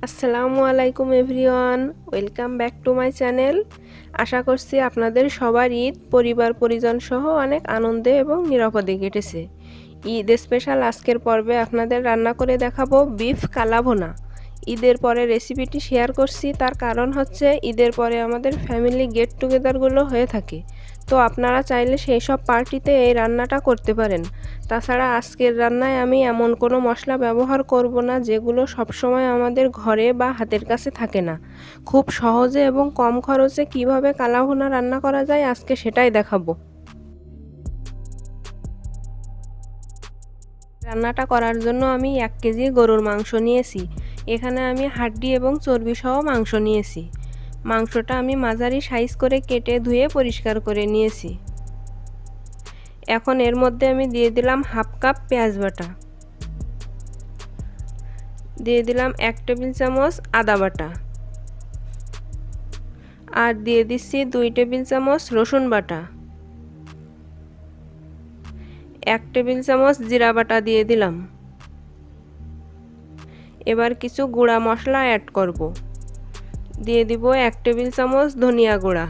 আসসালামু আলাইকুম everyone, welcome back to my channel. আশা করছি আপনাদের সবার ঈদ পরিবার পরিজন সহ অনেক আনন্দে এবং নিরাপদে কেটেছে। ঈদ স্পেশাল আজকের পর্বে আপনাদের রান্না করে দেখাবো বিফ কালা ভুনা। ঈদের পরে রেসিপিটি শেয়ার করছি, তার কারণ হচ্ছে ঈদের পরে আমাদের ফ্যামিলি গেট টুগেদারগুলো হয়ে থাকে, তো আপনারা চাইলে সেই সব পার্টিতে এই রান্নাটা করতে পারেন। তাছাড়া আজকের রান্নায় আমি এমন কোনো মশলা ব্যবহার করব না যেগুলো সবসময় আমাদের ঘরে বা হাতের কাছে থাকে না। খুব সহজে এবং কম খরচে কিভাবে কালা ভুনা রান্না করা যায় আজকে সেটাই দেখাবো। রান্নাটা করার জন্য আমি 1 কেজি গরুর মাংস নিয়েছি। এখানে আমি হাড্ডি এবং চর্বি সহ মাংস নিয়েছি। মাংসটা আমি মাঝারি সাইজ করে কেটে ধুয়ে পরিষ্কার করে নিয়েছি। এখন এর মধ্যে আমি দিয়ে দিলাম হাফ কাপ পেঁয়াজ বাটা, দিয়ে দিলাম 1 টেবিল চামচ আদা বাটা, আর দিয়ে দিচ্ছি 2 টেবিল চামচ রসুন বাটা, 1 টেবিল চামচ জিরা বাটা দিয়ে দিলাম। এবার কিছু গুঁড়া মশলা অ্যাড করব। দিয়ে দিব 1 টেবিল চামচ ধনিয়া গুঁড়া,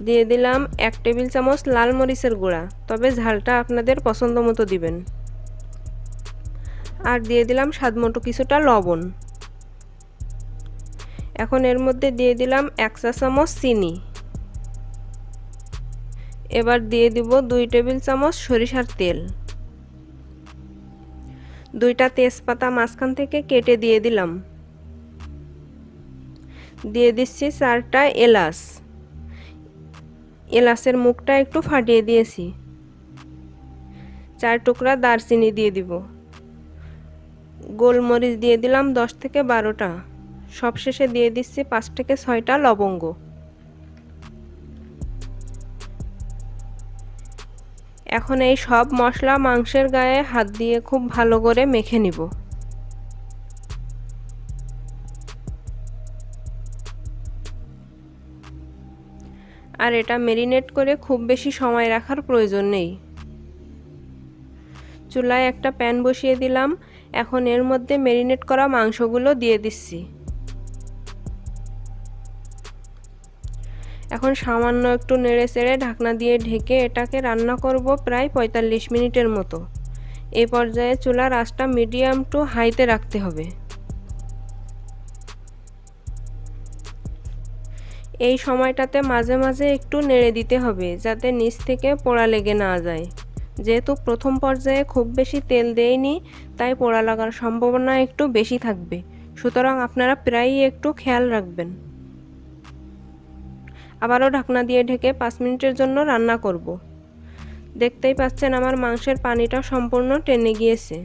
দিয়ে দিলাম 1 টেবিল চামচ লাল মরিচের গুঁড়া, তবে ঝালটা আপনাদের পছন্দ মতো দিবেন, আর দিয়ে দিলাম স্বাদমতো কিছুটা লবণ। এখন এর মধ্যে দিয়ে দিলাম 1 চা চামচ চিনি। এবার দিয়ে দিব 2 টেবিল চামচ সরিষার তেল। 2টা তেজপাতা মাঝখান থেকে কেটে দিয়ে দিলাম। দিয়ে দিচ্ছি 4টা এলাচ, এলাচের মুখটা একটু ফাটিয়ে দিয়েছি। 4 টুকরা দারচিনি দিয়ে দিব। গোলমরিচ দিয়ে দিলাম 10 থেকে 12টা। সবশেষে দিয়ে দিচ্ছি 5 থেকে 6টা লবঙ্গ। এখন এই সব মশলা মাংসের গায়ে হাত দিয়ে খুব ভালো করে মেখে নিব। আর এটা ম্যারিনেট করে খুব বেশি সময় রাখার প্রয়োজন নেই। চুলায় একটা প্যান বসিয়ে দিলাম। এখন এর মধ্যে ম্যারিনেট করা মাংসগুলো দিয়ে দিচ্ছি। এখন সামান্য একটু নেড়ে চেড়ে ঢাকনা দিয়ে ঢেকে এটাকে রান্না করব প্রায় 45 মিনিটের মতো। এই পর্যায়ে চুলার আঁচটা মিডিয়াম টু হাইতে রাখতে হবে। এই সময়টাতে মাঝে মাঝে একটু নেড়ে দিতে হবে যাতে নিচ থেকে পোড়া লেগে না যায়। যেহেতু প্রথম পর্যায়ে খুব বেশি তেল দেইনি, তাই পোড়া লাগার সম্ভাবনা একটু বেশি থাকবে, সুতরাং আপনারা প্রায়ই একটু খেয়াল রাখবেন। আবারও ঢাকনা দিয়ে ঢেকে 5 মিনিটের জন্য রান্না করব। দেখতেই পাচ্ছেন আমার মাংসের পানিটা সম্পূর্ণ টেনে গিয়েছে।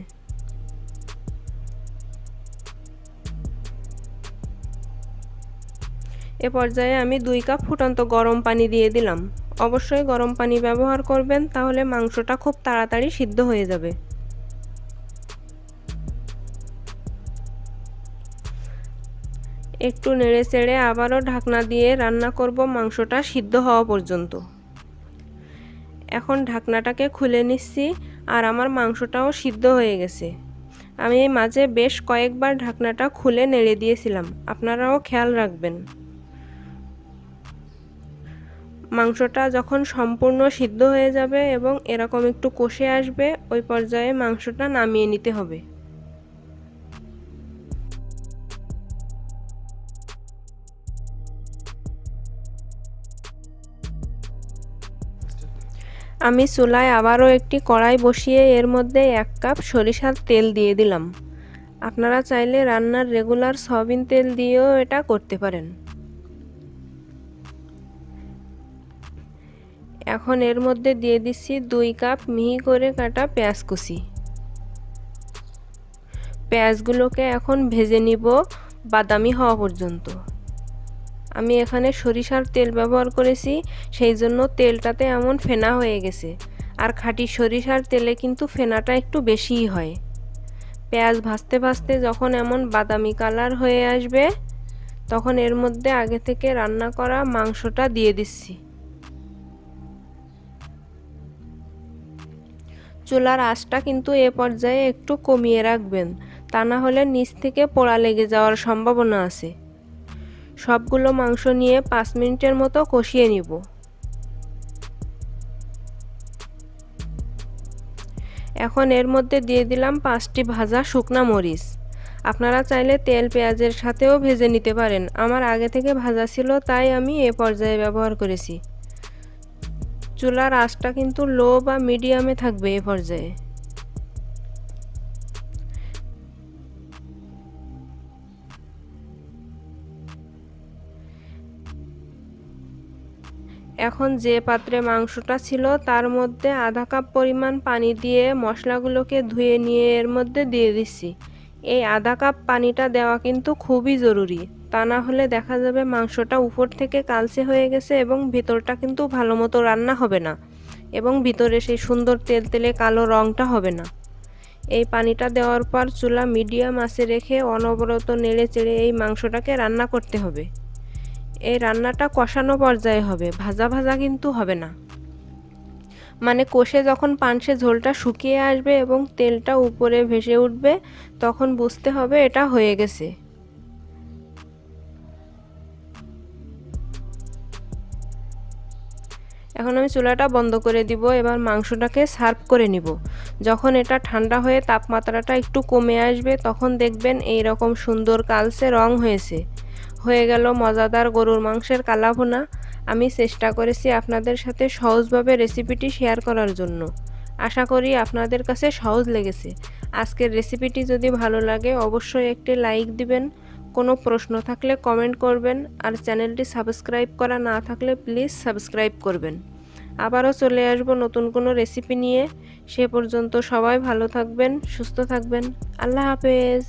এ পর্যায়ে আমি 2 কাপ ফুটন্ত গরম পানি দিয়ে দিলাম। অবশ্যই গরম পানি ব্যবহার করবেন, তাহলে মাংসটা খুব তাড়াতাড়ি সিদ্ধ হয়ে যাবে। একটু নেড়ে চেড়ে আবারও ঢাকনা দিয়ে রান্না করব মাংসটা সিদ্ধ হওয়া পর্যন্ত। এখন ঢাকনাটাকে খুলে নিচ্ছি, আর আমার মাংসটাও সিদ্ধ হয়ে গেছে। আমি এই মাঝে বেশ কয়েকবার ঢাকনাটা খুলে নেড়ে দিয়েছিলাম, আপনারাও খেয়াল রাখবেন। মাংসটা যখন সম্পূর্ণ সিদ্ধ হয়ে যাবে এবং এরকম একটু কষে আসবে, ওই পর্যায়ে মাংসটা নামিয়ে নিতে হবে। আমি চুলায় আবারও একটি কড়াই বসিয়ে এর মধ্যে 1 কাপ সরিষার তেল দিয়ে দিলাম। আপনারা চাইলে রান্নার রেগুলার সয়াবিন তেল দিয়েও এটা করতে পারেন। এখন এর মধ্যে দিয়ে দিচ্ছি 2 কাপ মিহি করে কাটা পেঁয়াজ কুচি। পেঁয়াজগুলোকে এখন ভেজে নিব বাদামি হওয়া পর্যন্ত। আমি এখানে সরিষার তেল ব্যবহার করেছি, সেই জন্য তেলটাতে এমন ফেনা হয়ে গেছে। আর খাঁটি সরিষার তেলে কিন্তু ফেনাটা একটু বেশিই হয়। পেঁয়াজ ভাজতে ভাজতে যখন এমন বাদামি কালার হয়ে আসবে, তখন এর মধ্যে আগে থেকে রান্না করা মাংসটা দিয়ে দিচ্ছি। চুলার আঁচটা কিন্তু এ পর্যায়ে একটু কমিয়ে রাখবেন, তা না হলে নিচ থেকে পোড়া লেগে যাওয়ার সম্ভাবনা আছে। সবগুলো মাংস নিয়ে 5 মিনিটের মতো কষিয়ে নিব। এখন এর মধ্যে দিয়ে দিলাম 5টি ভাজা শুকনা মরিচ। আপনারা চাইলে তেল পেঁয়াজের সাথেও ভেজে নিতে পারেন। আমার আগে থেকে ভাজা ছিল তাই আমি এ পর্যায়ে ব্যবহার করেছি। চুলার আঁচটা কিন্তু লো বা মিডিয়ামে থাকবে এ পর্যায়ে। এখন যে পাত্রে মাংসটা ছিল তার মধ্যে আধা কাপ পরিমাণ পানি দিয়ে মশলাগুলোকে ধুয়ে নিয়ে এর মধ্যে দিয়ে দিচ্ছি। এই আধা কাপ পানিটা দেওয়া কিন্তু খুবই জরুরি, তা না হলে দেখা যাবে মাংসটা উপর থেকে কালচে হয়ে গেছে এবং ভিতরটা কিন্তু ভালো মতো রান্না হবে না এবং ভিতরে সেই সুন্দর তেলতেলে কালো রঙটা হবে না। এই পানিটা দেওয়ার পর চুলা মিডিয়াম আঁচে রেখে অনবরত নেড়ে চেড়ে এই মাংসটাকে রান্না করতে হবে। এই রান্নাটা কষানো পর্যায়ে হবে, ভাজা ভাজা কিন্তু হবে না। মানে কষে যখন পানসে ঝোলটা শুকিয়ে আসবে এবং তেলটা উপরে ভেসে উঠবে তখন বুঝতে হবে এটা হয়ে গেছে। এখন আমি চুলাটা বন্ধ করে দিব। এবার মাংসটাকে সার্ভ করে নিব। যখন এটা ঠান্ডা হয়ে তাপমাত্রাটা একটু কমে আসবে তখন দেখবেন এই রকম সুন্দর কালচে রং হয়ে গেল মজাদার গরুর মাংসের কালা ভুনা। আমি চেষ্টা করেছি আপনাদের সাথে সহজভাবে রেসিপিটি শেয়ার করার জন্য। আশা করি আপনাদের কাছে সহজ লেগেছে। আজকের রেসিপিটি যদি ভালো লাগে অবশ্যই একটি লাইক দিবেন। কোনো প্রশ্ন থাকলে কমেন্ট করবেন আর চ্যানেলটি সাবস্ক্রাইব করা না থাকলে প্লিজ সাবস্ক্রাইব করবেন। আবারও চলে আসব নতুন কোনো রেসিপি নিয়ে। সে পর্যন্ত সবাই ভালো থাকবেন, সুস্থ থাকবেন। আল্লাহ হাফেজ।